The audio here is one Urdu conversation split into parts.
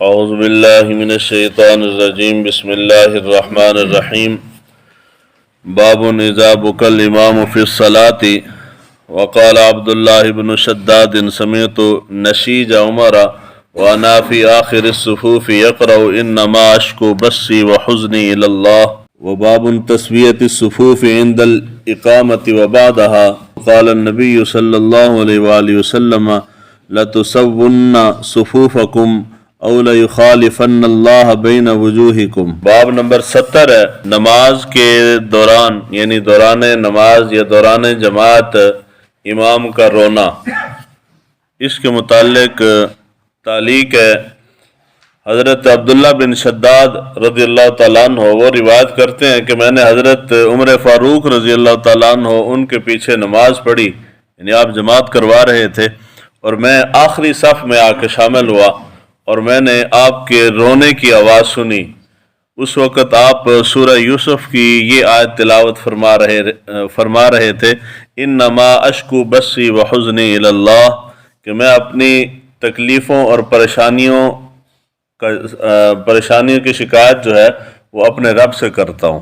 اعوذ باللہ من الشیطان الرجیم بسم اللہ الرحمن الرحیم باب اذا بکى الامام فی الصلاة وقال عبد الله بن شداد سمعت نشیج عمر وانا فی آخر الصفوف یقرأ انما اشکو بثی وحزنی الی اللہ وباب تسویۃ الصفوف عند الاقامة وبعدها قال النبی صلی اللہ علیہ وآلہ وسلم لتسون صفوفکم او لیخالفن اللہ بین وجوہکم۔ باب نمبر 70 ہے نماز کے دوران، یعنی دوران نماز یا دوران جماعت امام کا رونا۔ اس کے متعلق تعلیق ہے حضرت عبداللہ بن شداد رضی اللہ تعالیٰ عنہ، وہ روایت کرتے ہیں کہ میں نے حضرت عمر فاروق رضی اللہ تعالیٰ عنہ ان کے پیچھے نماز پڑھی، یعنی آپ جماعت کروا رہے تھے، اور میں آخری صف میں آ کے شامل ہوا اور میں نے آپ کے رونے کی آواز سنی۔ اس وقت آپ سورہ یوسف کی یہ آیت تلاوت فرما رہے تھے، انما اشکو بثی وحزنی الی اللہ، کہ میں اپنی تکلیفوں اور پریشانیوں کی شکایت جو ہے وہ اپنے رب سے کرتا ہوں۔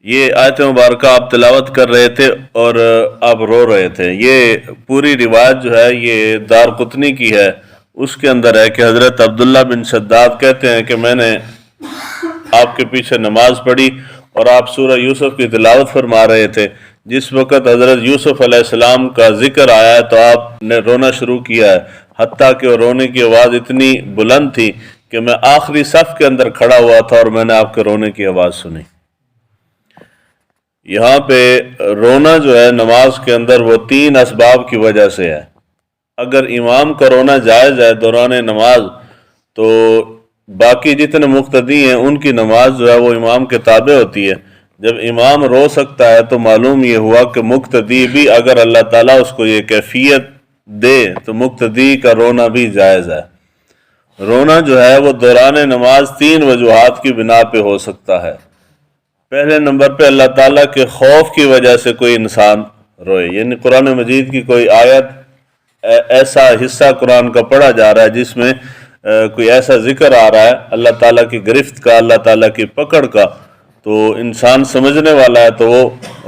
یہ آیت مبارکہ آپ تلاوت کر رہے تھے اور آپ رو رہے تھے۔ یہ پوری روایت جو ہے یہ دارقطنی کی ہے، اس کے اندر ہے کہ حضرت عبداللہ بن شداد کہتے ہیں کہ میں نے آپ کے پیچھے نماز پڑھی اور آپ سورہ یوسف کی تلاوت فرما رہے تھے۔ جس وقت حضرت یوسف علیہ السلام کا ذکر آیا ہے تو آپ نے رونا شروع کیا ہے، حتیٰ کہ رونے کی آواز اتنی بلند تھی کہ میں آخری صف کے اندر کھڑا ہوا تھا اور میں نے آپ کے رونے کی آواز سنی۔ یہاں پہ رونا جو ہے نماز کے اندر وہ 3 اسباب کی وجہ سے ہے۔ اگر امام کا رونا جائز ہے دوران نماز تو باقی جتنے مقتدی ہیں ان کی نماز جو ہے وہ امام کے تابع ہوتی ہے۔ جب امام رو سکتا ہے تو معلوم یہ ہوا کہ مقتدی بھی اگر اللہ تعالیٰ اس کو یہ کیفیت دے تو مقتدی کا رونا بھی جائز ہے۔ رونا جو ہے وہ دوران نماز 3 وجوہات کی بنا پہ ہو سکتا ہے۔ پہلے نمبر پہ اللہ تعالیٰ کے خوف کی وجہ سے کوئی انسان روئے، یعنی قرآن مجید کی کوئی آیت، ایسا حصہ قرآن کا پڑھا جا رہا ہے جس میں کوئی ایسا ذکر آ رہا ہے اللہ تعالیٰ کی گرفت کا، اللہ تعالیٰ کی پکڑ کا، تو انسان سمجھنے والا ہے تو وہ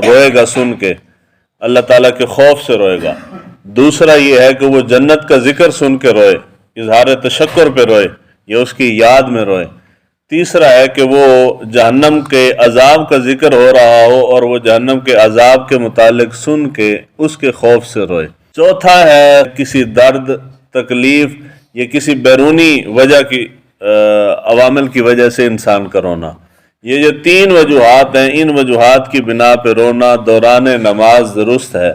روئے گا، سن کے اللہ تعالیٰ کے خوف سے روئے گا۔ دوسرا یہ ہے کہ وہ جنت کا ذکر سن کے روئے، اظہار تشکر پہ روئے یا اس کی یاد میں روئے۔ تیسرا ہے کہ وہ جہنم کے عذاب کا ذکر ہو رہا ہو اور وہ جہنم کے عذاب کے متعلق سن کے اس کے خوف سے روئے۔ چوتھا ہے کسی درد، تکلیف یا کسی بیرونی وجہ کی عوامل کی وجہ سے انسان کا رونا۔ یہ جو 3 وجوہات ہیں، ان وجوہات کی بنا پہ رونا دوران نماز درست ہے۔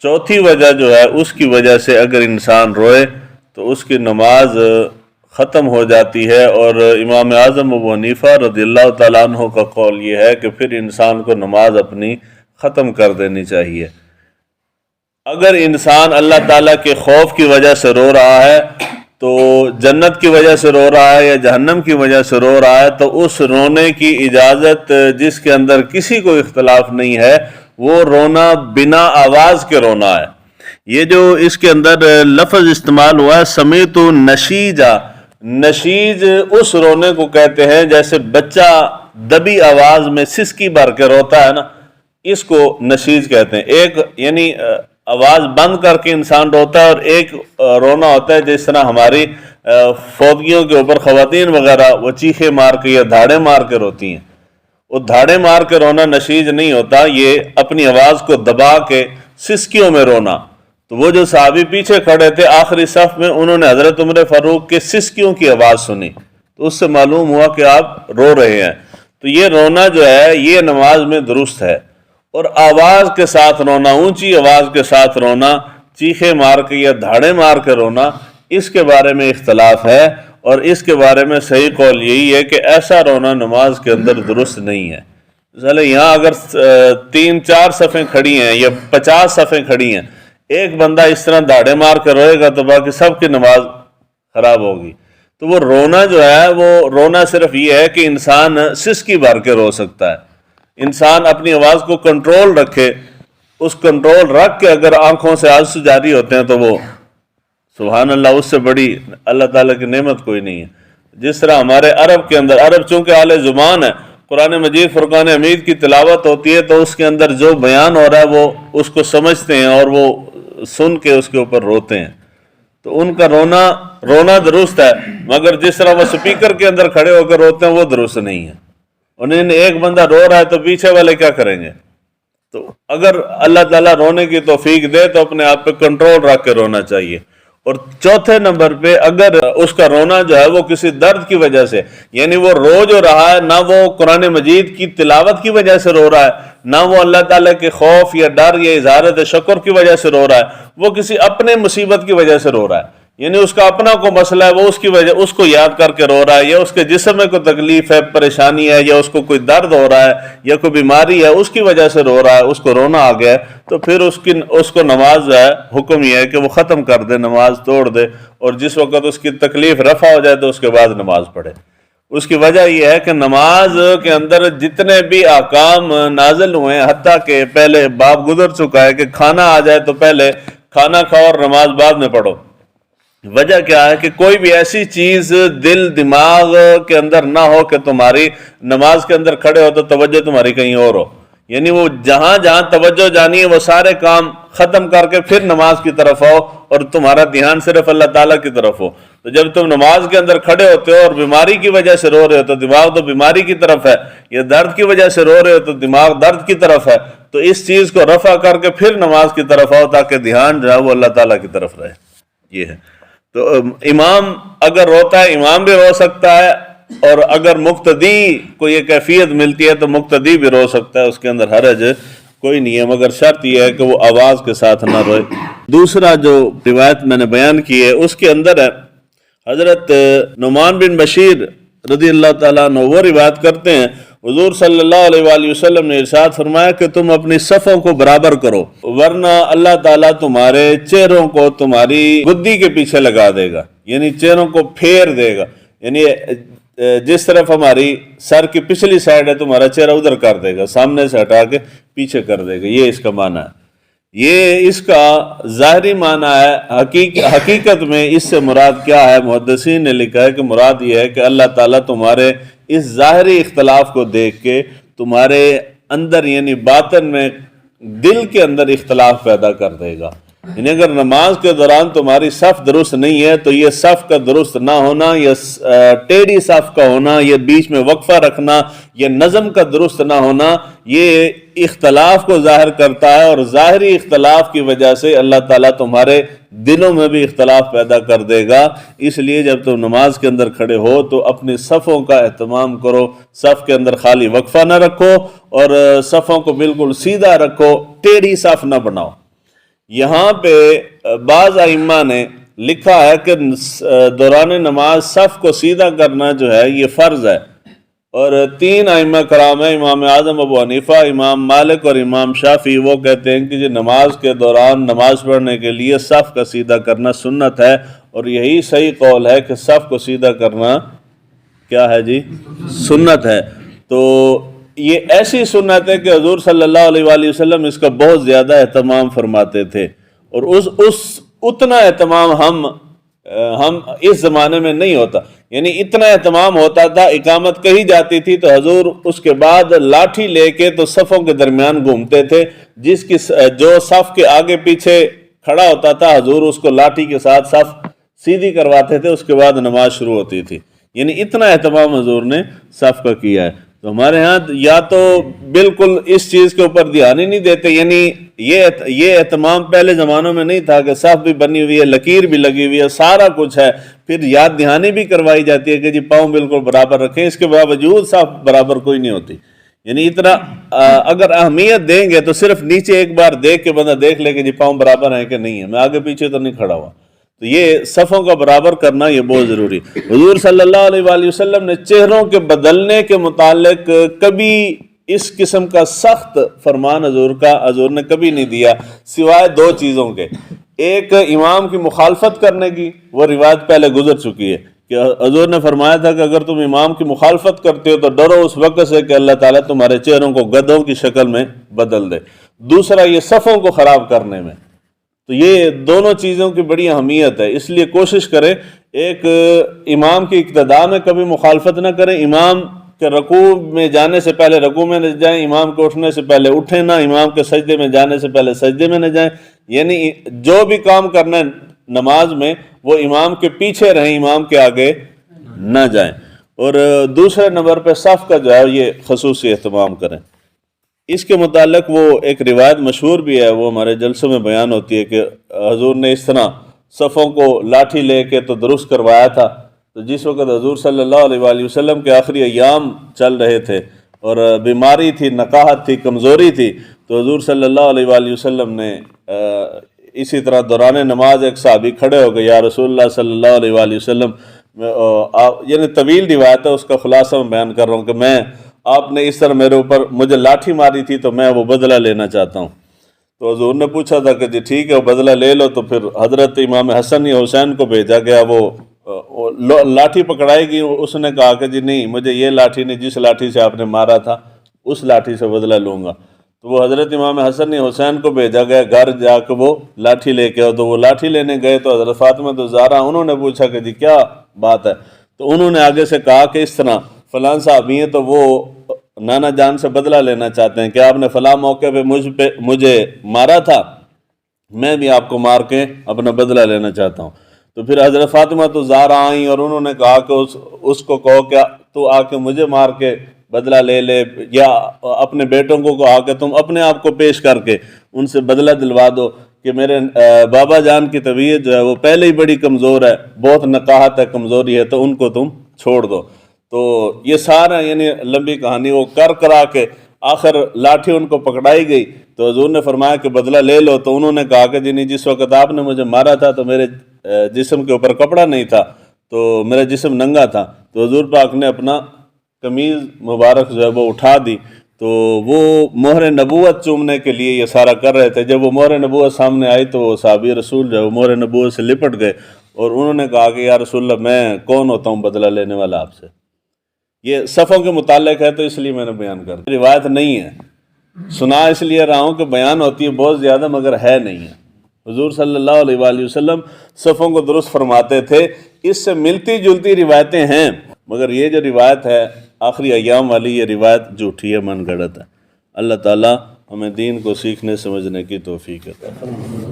چوتھی وجہ جو ہے اس کی وجہ سے اگر انسان روئے تو اس کی نماز ختم ہو جاتی ہے، اور امام اعظم ابو حنیفہ رضی اللہ تعالیٰ عنہ کا قول یہ ہے کہ پھر انسان کو نماز اپنی ختم کر دینی چاہیے۔ اگر انسان اللہ تعالیٰ کے خوف کی وجہ سے رو رہا ہے تو جنت کی وجہ سے رو رہا ہے یا جہنم کی وجہ سے رو رہا ہے تو اس رونے کی اجازت جس کے اندر کسی کو اختلاف نہیں ہے، وہ رونا بنا آواز کے رونا ہے۔ یہ جو اس کے اندر لفظ استعمال ہوا ہے سمیت نشیجا، نشیج اس رونے کو کہتے ہیں جیسے بچہ دبی آواز میں سسکی بھر کے روتا ہے نا، اس کو نشیج کہتے ہیں۔ ایک یعنی آواز بند کر کے انسان روتا ہے، اور ایک رونا ہوتا ہے جس طرح ہماری فوتگیوں کے اوپر خواتین وغیرہ وہ چیخے مار کے یا دھاڑے مار کے روتی ہیں۔ وہ دھاڑے مار کے رونا نشیج نہیں ہوتا، یہ اپنی آواز کو دبا کے سسکیوں میں رونا۔ تو وہ جو صحابی پیچھے کھڑے تھے آخری صف میں، انہوں نے حضرت عمر فاروق کے سسکیوں کی آواز سنی تو اس سے معلوم ہوا کہ آپ رو رہے ہیں۔ تو یہ رونا جو ہے یہ نماز میں درست ہے۔ اور آواز کے ساتھ رونا، اونچی آواز کے ساتھ رونا، چیخے مار کے یا دھاڑے مار کے رونا، اس کے بارے میں اختلاف ہے، اور اس کے بارے میں صحیح قول یہی ہے کہ ایسا رونا نماز کے اندر درست نہیں ہے۔ مثلا یہاں اگر 3-4 صفیں کھڑی ہیں یا 50 صفیں کھڑی ہیں، ایک بندہ اس طرح دھاڑے مار کے روئے گا تو باقی سب کی نماز خراب ہوگی۔ تو وہ رونا جو ہے وہ رونا صرف یہ ہے کہ انسان سسکی بھر کے رو سکتا ہے۔ انسان اپنی آواز کو کنٹرول رکھے، اس کنٹرول رکھ کے اگر آنکھوں سے آنسو جاری ہوتے ہیں تو وہ سبحان اللہ، اس سے بڑی اللہ تعالیٰ کی نعمت کوئی نہیں ہے۔ جس طرح ہمارے عرب کے اندر، عرب چونکہ اہل زبان ہے، قرآن مجید فرقان حمید کی تلاوت ہوتی ہے تو اس کے اندر جو بیان ہو رہا ہے وہ اس کو سمجھتے ہیں اور وہ سن کے اس کے اوپر روتے ہیں، تو ان کا رونا درست ہے، مگر جس طرح وہ سپیکر کے اندر کھڑے ہو کر روتے ہیں وہ درست نہیں ہے۔ انہیں ایک بندہ رو رہا ہے تو پیچھے والے کیا کریں گے؟ تو اگر اللہ تعالیٰ رونے کی توفیق دے تو اپنے آپ پہ کنٹرول رکھ کے رونا چاہیے۔ اور چوتھے نمبر پہ، اگر اس کا رونا جو ہے وہ کسی درد کی وجہ سے، یعنی وہ رو جو رہا ہے، نہ وہ قرآن مجید کی تلاوت کی وجہ سے رو رہا ہے، نہ وہ اللہ تعالیٰ کے خوف یا ڈر یا اظہار شکر کی وجہ سے رو رہا ہے، وہ کسی اپنے مصیبت کی وجہ سے رو رہا ہے، یعنی اس کا اپنا کوئی مسئلہ ہے، وہ اس کی وجہ اس کو یاد کر کے رو رہا ہے، یا اس کے جسم میں کوئی تکلیف ہے، پریشانی ہے، یا اس کو کوئی درد ہو رہا ہے یا کوئی بیماری ہے، اس کی وجہ سے رو رہا ہے، اس کو رونا آ گیا ہے، تو پھر اس کو نماز جو ہے، حکم یہ ہے کہ وہ ختم کر دے، نماز توڑ دے، اور جس وقت اس کی تکلیف رفع ہو جائے تو اس کے بعد نماز پڑھے۔ اس کی وجہ یہ ہے کہ نماز کے اندر جتنے بھی احکام نازل ہوئے ہیں، حتیٰ کہ پہلے باب گزر چکا ہے کہ کھانا آ جائے تو پہلے کھانا کھاؤ اور نماز بعد میں پڑھو۔ وجہ کیا ہے کہ کوئی بھی ایسی چیز دل دماغ کے اندر نہ ہو کہ تمہاری نماز کے اندر کھڑے ہو تو توجہ تمہاری کہیں اور ہو، یعنی وہ جہاں جہاں توجہ جانی ہے وہ سارے کام ختم کر کے پھر نماز کی طرف آؤ اور تمہارا دھیان صرف اللہ تعالیٰ کی طرف ہو۔ تو جب تم نماز کے اندر کھڑے ہوتے ہو اور بیماری کی وجہ سے رو رہے ہو تو دماغ تو بیماری کی طرف ہے، یا درد کی وجہ سے رو رہے ہو تو دماغ درد کی طرف ہے، تو اس چیز کو رفع کر کے پھر نماز کی طرف آؤ تاکہ دھیان جو ہے وہ اللہ تعالیٰ کی طرف رہے۔ یہ ہے۔ تو امام اگر روتا ہے، امام بھی رو سکتا ہے، اور اگر مقتدی کو یہ کیفیت ملتی ہے تو مقتدی بھی رو سکتا ہے، اس کے اندر حرج کوئی نہیں ہے، مگر شرط یہ ہے کہ وہ آواز کے ساتھ نہ روئے۔ دوسرا جو روایت میں نے بیان کی ہے اس کے اندر ہے حضرت نعمان بن بشیر رضی اللہ تعالیٰ عنہ، وہ روایت کرتے ہیں حضور صلی اللہ علیہ وآلہ وسلم نے ارشاد فرمایا کہ تم اپنی صفوں کو برابر کرو، ورنہ اللہ تعالیٰ تمہارے چہروں کو تمہاری گدی کے پیچھے لگا دے گا، یعنی چہروں کو پھیر دے گا، یعنی جس طرف ہماری سر کی پچھلی سائڈ ہے تمہارا چہرہ ادھر کر دے گا، سامنے سے ہٹا کے پیچھے کر دے گا، یہ اس کا معنی ہے۔ یہ اس کا ظاہری معنی ہے، حقیقت میں اس سے مراد کیا ہے؟ محدثین نے لکھا ہے کہ مراد یہ ہے کہ اللہ تعالیٰ تمہارے اس ظاہری اختلاف کو دیکھ کے تمہارے اندر یعنی باطن میں دل کے اندر اختلاف پیدا کر دے گا، یعنی اگر نماز کے دوران تمہاری صف درست نہیں ہے تو یہ صف کا درست نہ ہونا، یا ٹیڑھی صف کا ہونا، یا بیچ میں وقفہ رکھنا، یا نظم کا درست نہ ہونا، یہ اختلاف کو ظاہر کرتا ہے، اور ظاہری اختلاف کی وجہ سے اللہ تعالیٰ تمہارے دلوں میں بھی اختلاف پیدا کر دے گا۔ اس لیے جب تم نماز کے اندر کھڑے ہو تو اپنی صفوں کا اہتمام کرو، صف کے اندر خالی وقفہ نہ رکھو، اور صفوں کو بالکل سیدھا رکھو، ٹیڑھی صف نہ بناؤ۔ یہاں پہ بعض ائمہ نے لکھا ہے کہ دوران نماز صف کو سیدھا کرنا جو ہے یہ فرض ہے، اور 3 ائمہ کرام ہیں، امام اعظم ابو حنیفہ، امام مالک اور امام شافعی، وہ کہتے ہیں کہ نماز کے دوران نماز پڑھنے کے لیے صف کا سیدھا کرنا سنت ہے، اور یہی صحیح قول ہے کہ صف کو سیدھا کرنا کیا ہے جی؟ سنت ہے۔ تو یہ ایسی سنت ہے کہ حضور صلی اللہ علیہ وآلہ وسلم اس کا بہت زیادہ اہتمام فرماتے تھے، اور اتنا اہتمام ہم اس زمانے میں نہیں ہوتا، یعنی اتنا اہتمام ہوتا تھا، اقامت کہی جاتی تھی تو حضور اس کے بعد لاٹھی لے کے تو صفوں کے درمیان گھومتے تھے، جو صف کے آگے پیچھے کھڑا ہوتا تھا حضور اس کو لاٹھی کے ساتھ صف سیدھی کرواتے تھے، اس کے بعد نماز شروع ہوتی تھی، یعنی اتنا اہتمام حضور نے صف کا کیا ہے۔ تو ہمارے ہاں یا تو بالکل اس چیز کے اوپر دھیان ہی نہیں دیتے، یعنی یہ اہتمام پہلے زمانوں میں نہیں تھا کہ صف بھی بنی ہوئی ہے، لکیر بھی لگی ہوئی ہے، سارا کچھ ہے، پھر یاد دہانی بھی کروائی جاتی ہے کہ جی پاؤں بالکل برابر رکھیں، اس کے باوجود صف برابر کوئی نہیں ہوتی، یعنی اتنا اگر اہمیت دیں گے تو صرف نیچے ایک بار دیکھ کے بندہ دیکھ لے کہ جی پاؤں برابر ہیں کہ نہیں ہے، میں آگے پیچھے تو نہیں کھڑا ہوا، تو یہ صفوں کا برابر کرنا یہ بہت ضروری۔ حضور صلی اللہ علیہ وآلہ وسلم نے چہروں کے بدلنے کے متعلق کبھی اس قسم کا سخت فرمان حضور نے کبھی نہیں دیا، سوائے 2 چیزوں کے، ایک امام کی مخالفت کرنے کی، وہ روایت پہلے گزر چکی ہے کہ حضور نے فرمایا تھا کہ اگر تم امام کی مخالفت کرتے ہو تو ڈرو اس وقت سے کہ اللہ تعالیٰ تمہارے چہروں کو گدھوں کی شکل میں بدل دے۔ دوسرا یہ صفوں کو خراب کرنے میں، تو یہ دونوں چیزوں کی بڑی اہمیت ہے، اس لیے کوشش کریں ایک امام کی اقتداء میں کبھی مخالفت نہ کریں، امام کے رکوع میں جانے سے پہلے رکوع میں نہ جائیں، امام کے اٹھنے سے پہلے اٹھیں نہ، امام کے سجدے میں جانے سے پہلے سجدے میں نہ جائیں، یعنی جو بھی کام کرنا ہے نماز میں وہ امام کے پیچھے رہیں، امام کے آگے نہ جائیں۔ اور دوسرے نمبر پہ صف کا جو ہے یہ خصوصی اہتمام کریں۔ اس کے متعلق وہ ایک روایت مشہور بھی ہے، وہ ہمارے جلسوں میں بیان ہوتی ہے کہ حضور نے اس طرح صفوں کو لاٹھی لے کے تو درست کروایا تھا۔ تو جس وقت حضور صلی اللہ علیہ وآلہ وسلم کے آخری ایام چل رہے تھے اور بیماری تھی، نقاہت تھی، کمزوری تھی، تو حضور صلی اللہ علیہ وآلہ وسلم نے اسی طرح دوران نماز ایک صحابی کھڑے ہو گئے، یا رسول اللہ صلی اللہ علیہ وآلہ وسلم، یعنی طویل روایت ہے، اس کا خلاصہ میں بیان کر رہا ہوں کہ آپ نے اس طرح میرے اوپر مجھے لاٹھی ماری تھی تو میں وہ بدلہ لینا چاہتا ہوں۔ تو حضور نے پوچھا تھا کہ جی ٹھیک ہے وہ بدلہ لے لو، تو پھر حضرت امام حسن یا حسین کو بھیجا گیا، وہ لاٹھی پکڑائی گئی، اس نے کہا کہ جی نہیں، مجھے یہ لاٹھی نہیں، جس لاٹھی سے آپ نے مارا تھا اس لاٹھی سے بدلہ لوں گا۔ تو وہ حضرت امام حسن یا حسین کو بھیجا گیا، گھر جا کے وہ لاٹھی لے کے آؤ۔ تو وہ لاٹھی لینے گئے تو حضرت فاطمہ الزہرا انہوں نے پوچھا کہ جی کیا بات ہے؟ تو انہوں نے آگے سے کہا کہ اس طرح فلاں صحابی ہیں تو وہ نانا جان سے بدلہ لینا چاہتے ہیں کہ آپ نے فلاں موقع پہ مجھے مارا تھا، میں بھی آپ کو مار کے اپنا بدلہ لینا چاہتا ہوں۔ تو پھر حضرت فاطمہ الزہرا آئیں اور انہوں نے کہا کہ اس کو کہو کہ تو آ کے مجھے مار کے بدلہ لے لے، یا اپنے بیٹوں کو کہا کہ تم اپنے آپ کو پیش کر کے ان سے بدلہ دلوا دو کہ میرے بابا جان کی طبیعت جو ہے وہ پہلے ہی بڑی کمزور ہے، بہت نقاہت ہے، کمزوری ہے، تو ان کو تم چھوڑ دو۔ تو یہ سارا یعنی لمبی کہانی وہ کرا کے آخر لاٹھی ان کو پکڑائی گئی، تو حضور نے فرمایا کہ بدلہ لے لو۔ تو انہوں نے کہا کہ جی نہیں، جس وقت آپ نے مجھے مارا تھا تو میرے جسم کے اوپر کپڑا نہیں تھا، تو میرا جسم ننگا تھا، تو حضور پاک نے اپنا قمیض مبارک جو ہے وہ اٹھا دی۔ تو وہ مہر نبوت چومنے کے لیے یہ سارا کر رہے تھے۔ جب وہ مہر نبوت سامنے آئی تو وہ صحابی رسول جو ہے وہ مہر نبوت سے لپٹ گئے اور انہوں نے کہا کہ یا رسول اللہ، میں کون ہوتا ہوں بدلہ لینے والا آپ سے؟ یہ صفوں کے متعلق ہے تو اس لیے میں نے بیان کر دیا، روایت نہیں ہے، سنا اس لیے رہا ہوں کہ بیان ہوتی ہے بہت زیادہ مگر ہے نہیں ہے۔ حضور صلی اللہ علیہ وآلہ وسلم صفوں کو درست فرماتے تھے، اس سے ملتی جلتی روایتیں ہیں، مگر یہ جو روایت ہے آخری ایام والی، یہ روایت جھوٹی ہے، من گھڑت ہے۔ اللہ تعالیٰ ہمیں دین کو سیکھنے سمجھنے کی توفیق عطا فرمائے۔